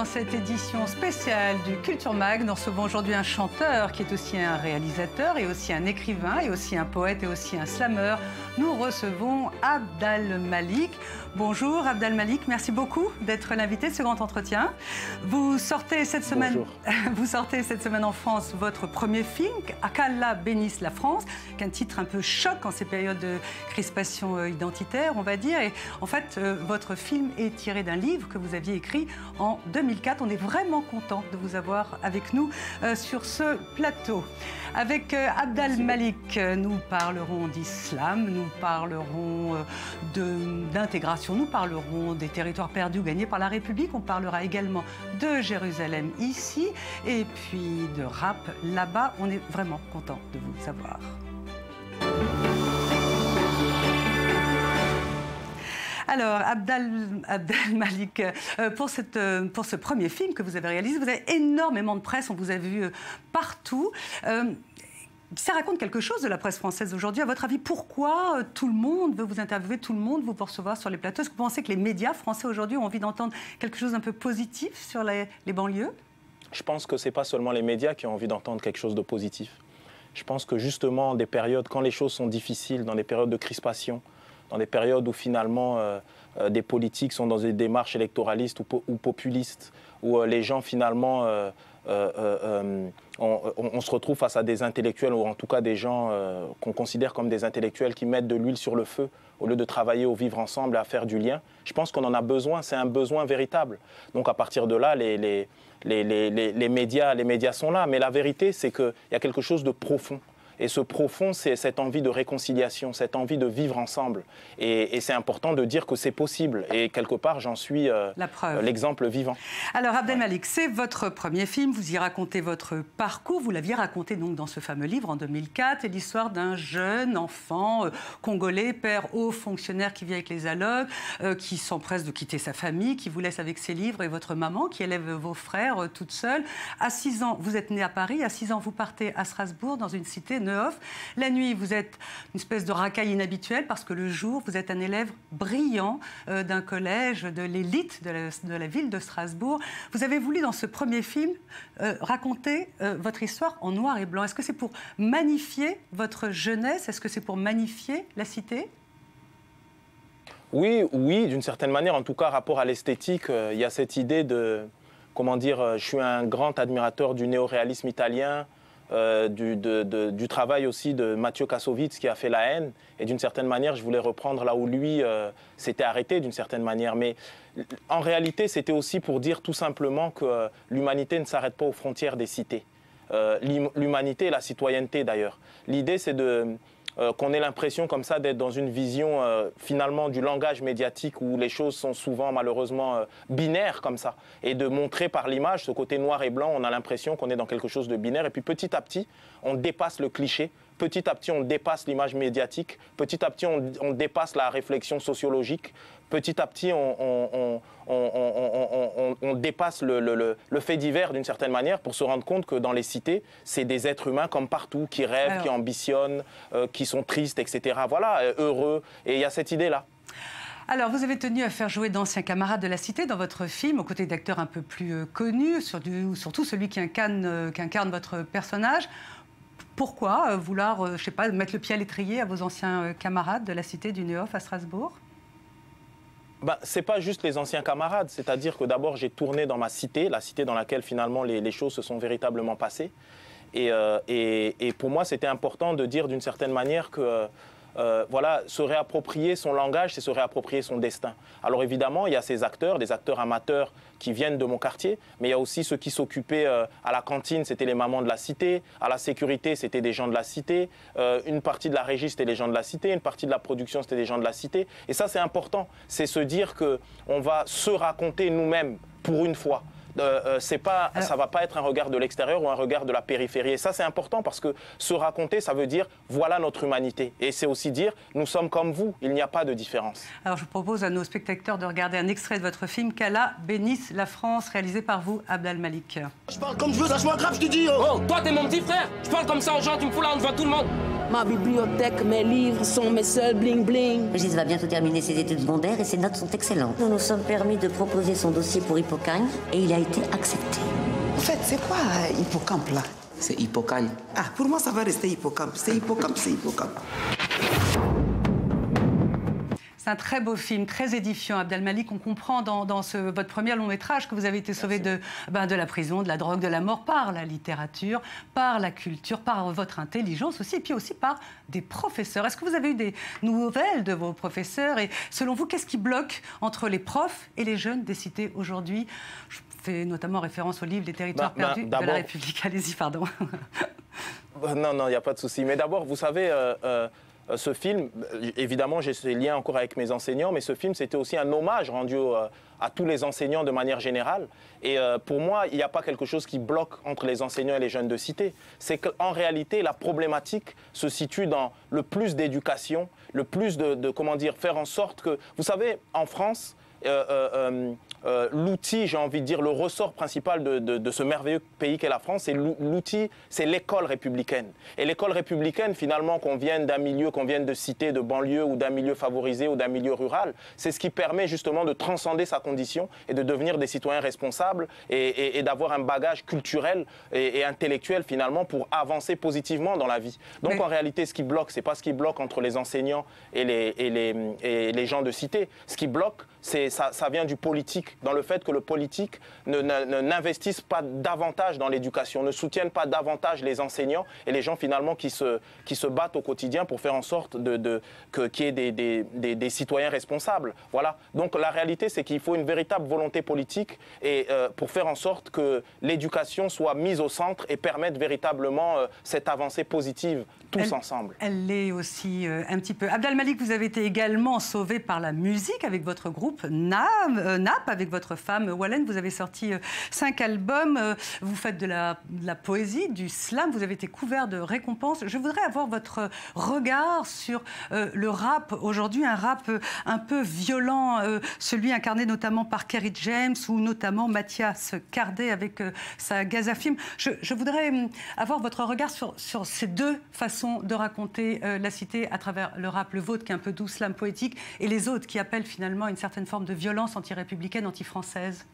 dans cette édition spéciale du Culture Mag. Nous recevons aujourd'hui un chanteur qui est aussi un réalisateur et aussi un écrivain et aussi un poète et aussi un slameur. Nous recevons Abd al-Malik. Bonjour Abd al-Malik, merci beaucoup d'être l'invité de ce grand entretien. Vous sortez cette semaine en France votre premier film, qu'Allah bénisse la France, qui est un titre un peu choc en ces périodes de crispation identitaire, on va dire. Et en fait, votre film est tiré d'un livre que vous aviez écrit en 2004. On est vraiment content de vous avoir avec nous sur ce plateau. Avec Abd al-Malik, nous parlerons d'islam, nous parlerons d'intégration, nous parlerons des territoires perdus gagnés par la République, on parlera également de Jérusalem ici et puis de rap là-bas. On est vraiment content de vous avoir. Alors, Abd al-Malik, pour ce premier film que vous avez réalisé, vous avez énormément de presse, on vous a vu partout. Ça raconte quelque chose de la presse française aujourd'hui. À votre avis, pourquoi tout le monde veut vous interviewer, tout le monde veut vous recevoir sur les plateaux? Est-ce que vous pensez que les médias français aujourd'hui ont envie d'entendre quelque chose d'un peu positif sur les banlieues? Je pense que ce n'est pas seulement les médias qui ont envie d'entendre quelque chose de positif. Je pense que justement, des périodes, quand les choses sont difficiles, dans des périodes de crispation, dans des périodes où finalement des politiques sont dans des démarches électoralistes ou populistes, où les gens finalement, on se retrouve face à des intellectuels, ou en tout cas des gens qu'on considère comme des intellectuels qui mettent de l'huile sur le feu, au lieu de travailler au vivre ensemble et à faire du lien. Je pense qu'on en a besoin, c'est un besoin véritable. Donc à partir de là, les médias sont là. Mais la vérité, c'est qu'il y a quelque chose de profond. Et ce profond, c'est cette envie de réconciliation, cette envie de vivre ensemble. Et c'est important de dire que c'est possible. Et quelque part, j'en suis l'exemple vivant. Alors, Abd al-Malik, c'est votre premier film. Vous y racontez votre parcours. Vous l'aviez raconté donc dans ce fameux livre en 2004. C'est l'histoire d'un jeune enfant congolais, père haut fonctionnaire qui vit avec les allocs, qui s'empresse de quitter sa famille, qui vous laisse avec ses livres, et votre maman qui élève vos frères toute seule. À 6 ans, vous êtes né à Paris. À 6 ans, vous partez à Strasbourg, dans une cité Neuhoff. La nuit, vous êtes une espèce de racaille inhabituelle parce que le jour, vous êtes un élève brillant d'un collège de l'élite de la ville de Strasbourg. Vous avez voulu, dans ce premier film, raconter votre histoire en noir et blanc. Est-ce que c'est pour magnifier votre jeunesse? Est-ce que c'est pour magnifier la cité? Oui, d'une certaine manière. En tout cas, rapport à l'esthétique, il y a cette idée de... Comment dire, je suis un grand admirateur du néoréalisme italien, du travail aussi de Mathieu Kassovitz qui a fait La haine, et d'une certaine manière je voulais reprendre là où lui s'était arrêté d'une certaine manière, mais en réalité c'était aussi pour dire tout simplement que l'humanité ne s'arrête pas aux frontières des cités, l'humanité et la citoyenneté d'ailleurs. L'idée c'est qu'on ait l'impression comme ça d'être dans une vision finalement du langage médiatique où les choses sont souvent malheureusement binaires comme ça, et de montrer par l'image ce côté noir et blanc. On a l'impression qu'on est dans quelque chose de binaire, et puis petit à petit on dépasse le cliché, petit à petit on dépasse l'image médiatique, petit à petit on dépasse la réflexion sociologique, petit à petit on dépasse le fait divers d'une certaine manière, pour se rendre compte que dans les cités, c'est des êtres humains comme partout, qui rêvent, qui ambitionnent, qui sont tristes, etc. Voilà, heureux, et il y a cette idée-là. Alors, vous avez tenu à faire jouer d'anciens camarades de la cité dans votre film, aux côtés d'acteurs un peu plus connus, surtout celui qui incarne votre personnage. Pourquoi vouloir, je ne sais pas, mettre le pied à l'étrier à vos anciens camarades de la cité du Neuhoff à Strasbourg? Ce n'est pas juste les anciens camarades, c'est-à-dire que d'abord j'ai tourné dans ma cité, la cité dans laquelle finalement les choses se sont véritablement passées. Et pour moi c'était important de dire d'une certaine manière que voilà, se réapproprier son langage, c'est se réapproprier son destin. Alors évidemment, il y a ces acteurs, des acteurs amateurs qui viennent de mon quartier, mais il y a aussi ceux qui s'occupaient à la cantine, c'était les mamans de la cité, à la sécurité, c'était des gens de la cité, une partie de la régie, c'était les gens de la cité, une partie de la production, c'était des gens de la cité. Et ça, c'est important, c'est se dire qu'on va se raconter nous-mêmes pour une fois. Ça ne va pas être un regard de l'extérieur ou un regard de la périphérie. Et ça, c'est important parce que se raconter, ça veut dire voilà notre humanité. Et c'est aussi dire nous sommes comme vous, il n'y a pas de différence. Alors, je propose à nos spectateurs de regarder un extrait de votre film qu'Allah bénisse la France, réalisé par vous, Abd al-Malik. Je parle comme je veux, ça se grave, je te dis. Oh, toi, t'es mon petit frère. Je parle comme ça aux gens, tu me fous là devant tout le monde. Ma bibliothèque, mes livres sont mes seuls bling-bling. Brigitte va bientôt terminer ses études secondaires et ses notes sont excellentes. Nous nous sommes permis de proposer son dossier pour Hippocagne et il a été accepté. En fait, c'est quoi Hippocampe, là? C'est Hippocagne. Ah, pour moi, ça va rester Hippocampe. C'est Hippocampe, c'est Hippocampe. C'est un très beau film, très édifiant, Abd al-Malik. On comprend dans votre premier long métrage que vous avez été sauvé de la prison, de la drogue, de la mort par la littérature, par la culture, par votre intelligence aussi, et puis aussi par des professeurs. Est-ce que vous avez eu des nouvelles de vos professeurs? Et selon vous, qu'est-ce qui bloque entre les profs et les jeunes des cités aujourd'hui? Je fais notamment référence au livre Les territoires perdus de la République. Allez-y, pardon. Non, il n'y a pas de souci. Mais d'abord, vous savez... ce film, évidemment, j'ai ce lien encore avec mes enseignants, mais ce film, c'était aussi un hommage rendu à tous les enseignants de manière générale. Et pour moi, il n'y a pas quelque chose qui bloque entre les enseignants et les jeunes de cité. C'est qu'en réalité, la problématique se situe dans le plus d'éducation, le plus comment dire, faire en sorte que... Vous savez, en France... l'outil, j'ai envie de dire, le ressort principal de ce merveilleux pays qu'est la France, c'est l'outil, c'est l'école républicaine. Et l'école républicaine, finalement, qu'on vienne d'un milieu, qu'on vienne de cité, de banlieue, ou d'un milieu favorisé, ou d'un milieu rural, c'est ce qui permet justement de transcender sa condition et de devenir des citoyens responsables et d'avoir un bagage culturel et intellectuel, finalement, pour avancer positivement dans la vie. Donc, en réalité, ce qui bloque, c'est pas ce qui bloque entre les enseignants et les gens de cité. Ce qui bloque, ça vient du politique, dans le fait que le politique n'investisse pas davantage dans l'éducation, ne soutienne pas davantage les enseignants et les gens finalement qui se battent au quotidien pour faire en sorte qu'il y ait des citoyens responsables. Voilà. Donc la réalité, c'est qu'il faut une véritable volonté politique et, pour faire en sorte que l'éducation soit mise au centre et permette véritablement cette avancée positive tous ensemble. Elle l'est aussi un petit peu. Abd al-Malik, vous avez été également sauvé par la musique avec votre groupe NAP, avec votre femme Wallen. Vous avez sorti 5 albums. Vous faites de la poésie, du slam. Vous avez été couvert de récompenses. Je voudrais avoir votre regard sur le rap aujourd'hui, un rap un peu violent, celui incarné notamment par Kerry James ou notamment Mathias Cardet avec sa Gazafim. Je voudrais avoir votre regard sur ces deux façons de raconter la cité à travers le rap, le vôtre qui est un peu doux, slam poétique, et les autres qui appellent finalement une certaine forme de violence anti-républicaine, anti-française.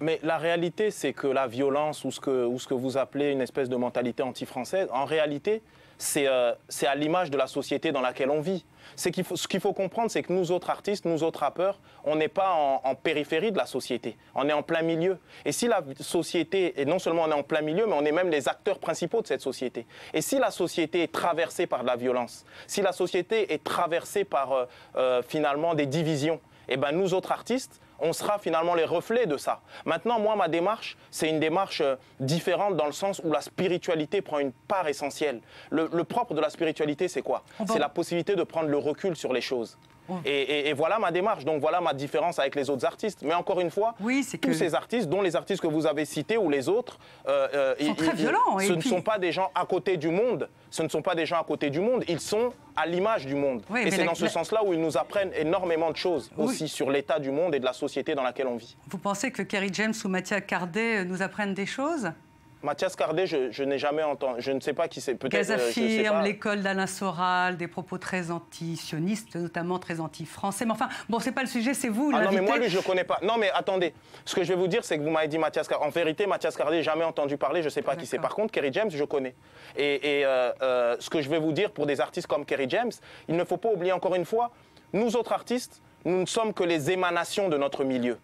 Mais la réalité, c'est que la violence ou ce que vous appelez une espèce de mentalité anti-française, en réalité, c'est à l'image de la société dans laquelle on vit. Ce qu'il faut comprendre, c'est que nous autres artistes, nous autres rappeurs, on n'est pas en périphérie de la société, on est en plein milieu. Et si la société, et non seulement on est en plein milieu, mais on est même les acteurs principaux de cette société. Et si la société est traversée par de la violence, si la société est traversée par finalement des divisions, eh ben nous autres artistes, on sera finalement les reflets de ça. Maintenant, moi, ma démarche, c'est une démarche différente dans le sens où la spiritualité prend une part essentielle. Le propre de la spiritualité, c'est quoi? C'est la possibilité de prendre le recul sur les choses. Et voilà ma démarche, donc voilà ma différence avec les autres artistes. Mais encore une fois, tous ces artistes, dont les artistes que vous avez cités ou les autres, sont très violents. Ce ne sont pas des gens à côté du monde. Ce ne sont pas des gens à côté du monde. Ils sont à l'image du monde. Et c'est dans ce sens-là où ils nous apprennent énormément de choses aussi sur l'état du monde et de la société dans laquelle on vit. Vous pensez que Kerry James ou Mathias Cardet nous apprennent des choses? Mathias Cardet, je n'ai jamais entendu, je ne sais pas qui c'est. Peut-être. Gazafirme, l'école d'Alain Soral, des propos très anti-sionistes, notamment très anti-français. Mais enfin, bon, c'est pas le sujet, c'est vous l'invité. Non, mais moi, lui, je le connais pas. Non, mais attendez, ce que je vais vous dire, c'est que vous m'avez dit Mathias Cardet. En vérité, Mathias Cardet, jamais entendu parler, je ne sais pas qui c'est. Par contre, Kerry James, je connais. Et ce que je vais vous dire pour des artistes comme Kerry James, il ne faut pas oublier encore une fois, nous autres artistes, nous ne sommes que les émanations de notre milieu.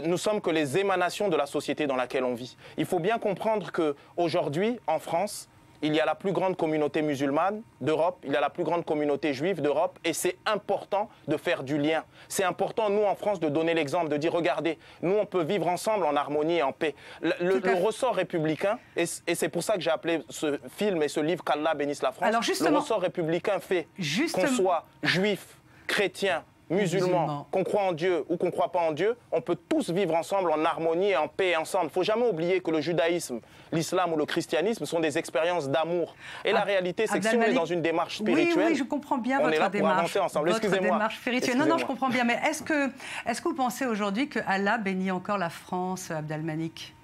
Nous sommes que les émanations de la société dans laquelle on vit. Il faut bien comprendre qu'aujourd'hui, en France, il y a la plus grande communauté musulmane d'Europe, il y a la plus grande communauté juive d'Europe, et c'est important de faire du lien. C'est important, nous, en France, de donner l'exemple, de dire, regardez, nous, on peut vivre ensemble en harmonie et en paix. Le ressort républicain, et c'est pour ça que j'ai appelé ce film et ce livre « Qu'Allah bénisse la France », le ressort républicain fait qu'on soit juif, chrétien, musulmans, qu'on croit en Dieu ou qu'on ne croit pas en Dieu, on peut tous vivre ensemble en harmonie et en paix ensemble. Il ne faut jamais oublier que le judaïsme, l'islam ou le christianisme sont des expériences d'amour. Et la réalité, c'est que si on est dans une démarche spirituelle, oui, je comprends bien on votre est là pour démarche, avancer ensemble. Excusez-moi. Démarche spirituelle. Non, je comprends bien. Mais est-ce que vous pensez aujourd'hui que Allah bénit encore la France, Abd al-Malik?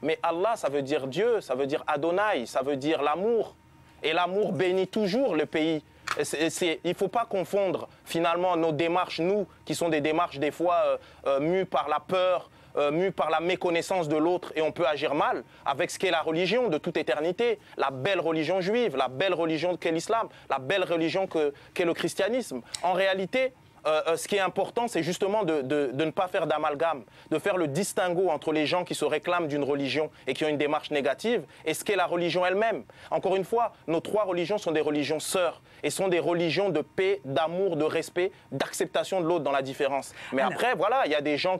Mais Allah, ça veut dire Dieu, ça veut dire Adonai, ça veut dire l'amour. Et l'amour bénit toujours le pays. Il ne faut pas confondre finalement nos démarches, nous, qui sont des démarches des fois mues par la peur, mues par la méconnaissance de l'autre, et on peut agir mal, avec ce qu'est la religion de toute éternité, la belle religion juive, la belle religion qu'est l'islam, la belle religion qu'est le christianisme. En réalité, ce qui est important, c'est justement de ne pas faire d'amalgame, de faire le distinguo entre les gens qui se réclament d'une religion et qui ont une démarche négative et ce qu'est la religion elle-même. Encore une fois, nos trois religions sont des religions sœurs et sont des religions de paix, d'amour, de respect, d'acceptation de l'autre dans la différence. Mais après, voilà, il y a des gens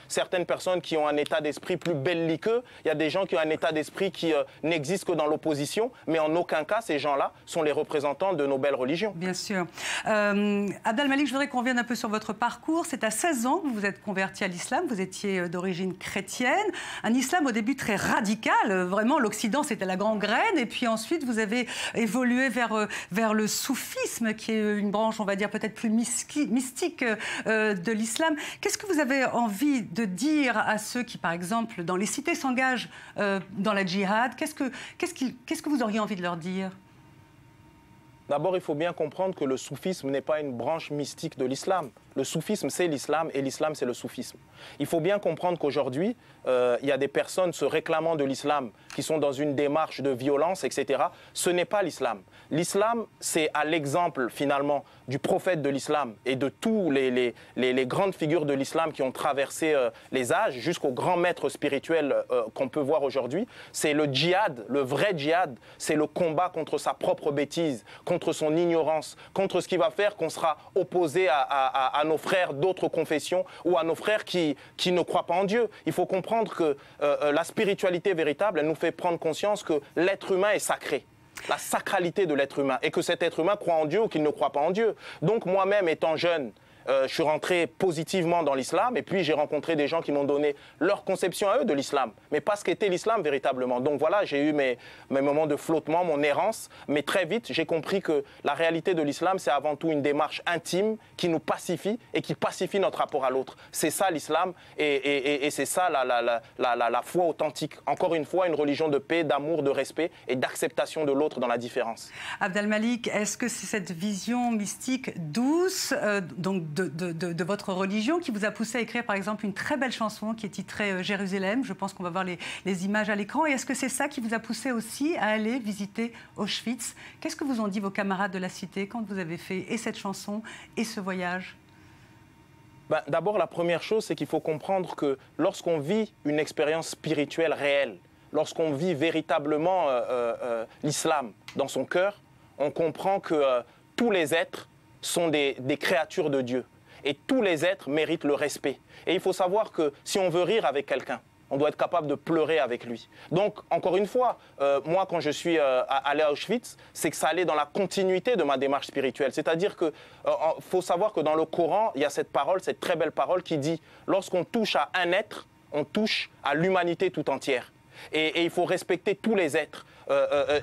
certaines personnes qui ont un état d'esprit plus belliqueux, il y a des gens qui ont un état d'esprit qui n'existe que dans l'opposition, mais en aucun cas, ces gens-là sont les représentants de nos belles religions. Bien sûr. Abd al-Malik, je voudrais qu'on revienne un peu sur votre parcours. C'est à 16 ans que vous vous êtes converti à l'islam. Vous étiez d'origine chrétienne. Un islam au début très radical. Vraiment, l'Occident, c'était la grande graine. Et puis ensuite, vous avez évolué vers le soufisme, qui est une branche, on va dire, peut-être plus mystique de l'islam. Qu'est-ce que vous avez envie de dire à ceux qui, par exemple, dans les cités s'engagent dans la djihad? Qu'est-ce que vous auriez envie de leur dire? D'abord, il faut bien comprendre que le soufisme n'est pas une branche mystique de l'islam. Le soufisme, c'est l'islam et l'islam, c'est le soufisme. Il faut bien comprendre qu'aujourd'hui, il y a des personnes se réclamant de l'islam qui sont dans une démarche de violence, etc. Ce n'est pas l'islam. L'islam, c'est à l'exemple, finalement, du prophète de l'islam et de tous les grandes figures de l'islam qui ont traversé les âges, jusqu'aux grands maîtres spirituels qu'on peut voir aujourd'hui. C'est le djihad, le vrai djihad, c'est le combat contre sa propre bêtise, contre son ignorance, contre ce qui va faire qu'on sera opposé à nos frères d'autres confessions ou à nos frères qui ne croient pas en Dieu. Il faut comprendre que la spiritualité véritable, elle nous fait prendre conscience que l'être humain est sacré. La sacralité de l'être humain et que cet être humain croit en Dieu ou qu'il ne croit pas en Dieu. Donc moi-même, étant jeune, je suis rentré positivement dans l'islam et puis j'ai rencontré des gens qui m'ont donné leur conception à eux de l'islam, mais pas ce qu'était l'islam véritablement. Donc voilà, j'ai eu mes moments de flottement, mon errance, mais très vite j'ai compris que la réalité de l'islam, c'est avant tout une démarche intime qui nous pacifie et qui pacifie notre rapport à l'autre. C'est ça l'islam et c'est ça la foi authentique. Encore une fois, une religion de paix, d'amour, de respect et d'acceptation de l'autre dans la différence. Abd al-Malik, est-ce que c'est cette vision mystique douce, donc de votre religion qui vous a poussé à écrire par exemple une très belle chanson qui est titrée Jérusalem? Je pense qu'on va voir les images à l'écran. Et est-ce que c'est ça qui vous a poussé aussi à aller visiter Auschwitz? Qu'est-ce que vous ont dit vos camarades de la cité quand vous avez fait et cette chanson et ce voyage? D'abord, la première chose, c'est qu'il faut comprendre que lorsqu'on vit une expérience spirituelle réelle, lorsqu'on vit véritablement l'islam dans son cœur, on comprend que tous les êtres sont des créatures de Dieu. Et tous les êtres méritent le respect. Et il faut savoir que si on veut rire avec quelqu'un, on doit être capable de pleurer avec lui. Donc, encore une fois, moi, quand je suis allé à Auschwitz, c'est que ça allait dans la continuité de ma démarche spirituelle. C'est-à-dire qu'il faut savoir que dans le Coran, il y a cette parole, cette très belle parole qui dit « Lorsqu'on touche à un être, on touche à l'humanité tout entière ». Et il faut respecter tous les êtres.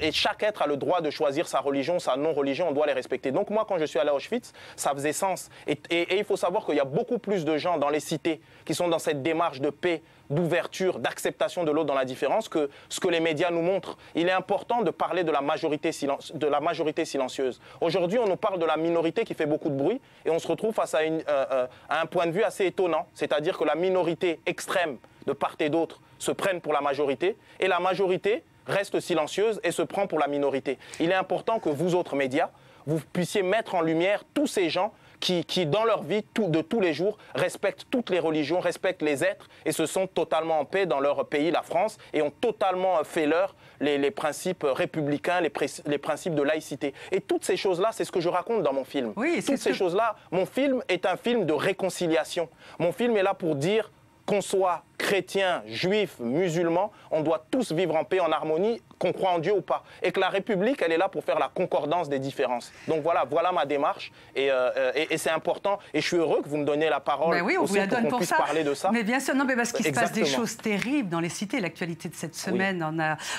Et chaque être a le droit de choisir sa religion, sa non-religion, on doit les respecter. Donc moi, quand je suis allé à Auschwitz, ça faisait sens. Et il faut savoir qu'il y a beaucoup plus de gens dans les cités qui sont dans cette démarche de paix, d'ouverture, d'acceptation de l'autre dans la différence que ce que les médias nous montrent. Il est important de parler de la majorité silencieuse. Aujourd'hui, on nous parle de la minorité qui fait beaucoup de bruit et on se retrouve face à un point de vue assez étonnant. C'est-à-dire que la minorité extrême de part et d'autre se prennent pour la majorité et la majorité reste silencieuse et se prend pour la minorité. Il est important que vous autres médias, vous puissiez mettre en lumière tous ces gens qui dans leur vie de tous les jours, respectent toutes les religions, respectent les êtres et se sont totalement en paix dans leur pays, la France, et ont totalement fait leur les principes républicains, les principes de laïcité. Et toutes ces choses-là, c'est ce que je raconte dans mon film. Oui, toutes ces choses-là, mon film est un film de réconciliation. Mon film est là pour dire qu'on soit chrétien, juif, musulman, on doit tous vivre en paix, en harmonie, qu'on croit en Dieu ou pas. Et que la République, elle est là pour faire la concordance des différences. Donc voilà ma démarche. Et c'est important. Et je suis heureux que vous me donniez la parole oui, on aussi vous la donne pour qu'on puisse parler de ça. Mais bien sûr, non, mais parce qu'il se passe des Exactement. choses terribles dans les cités. L'actualité de cette semaine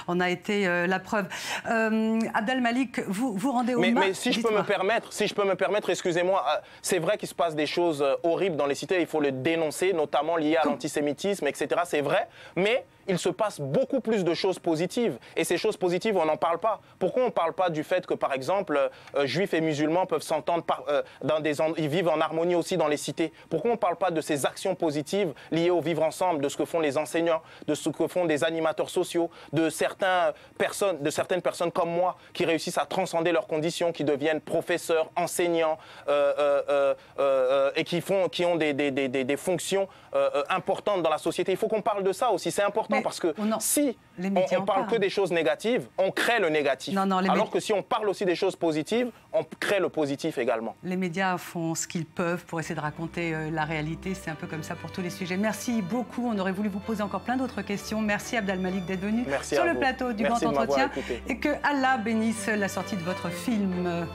en a été la preuve. Abd al-Malik, vous rendez hommage... Mais si je peux me permettre, excusez-moi, c'est vrai qu'il se passe des choses horribles dans les cités, il faut le dénoncer, notamment liées à l'antisémitisme, etc. C'est vrai, mais il se passe beaucoup plus de choses positives. Et ces choses positives, on n'en parle pas. Pourquoi on ne parle pas du fait que, par exemple, juifs et musulmans peuvent s'entendre, ils vivent en harmonie aussi dans les cités? Pourquoi on ne parle pas de ces actions positives liées au vivre ensemble, de ce que font les enseignants, de ce que font des animateurs sociaux, de certaines personnes comme moi qui réussissent à transcender leurs conditions, qui deviennent professeurs, enseignants et qui ont des fonctions importantes dans la société. Il faut qu'on parle de ça aussi. C'est important parce que si on parle que des choses négatives, on crée le négatif. Alors que si on parle aussi des choses positives, on crée le positif également. Les médias font ce qu'ils peuvent pour essayer de raconter la réalité. C'est un peu comme ça pour tous les sujets. Merci beaucoup. On aurait voulu vous poser encore plein d'autres questions. Merci Abd al-Malik d'être venu sur le plateau du Grand Entretien. Et que Allah bénisse la sortie de votre film.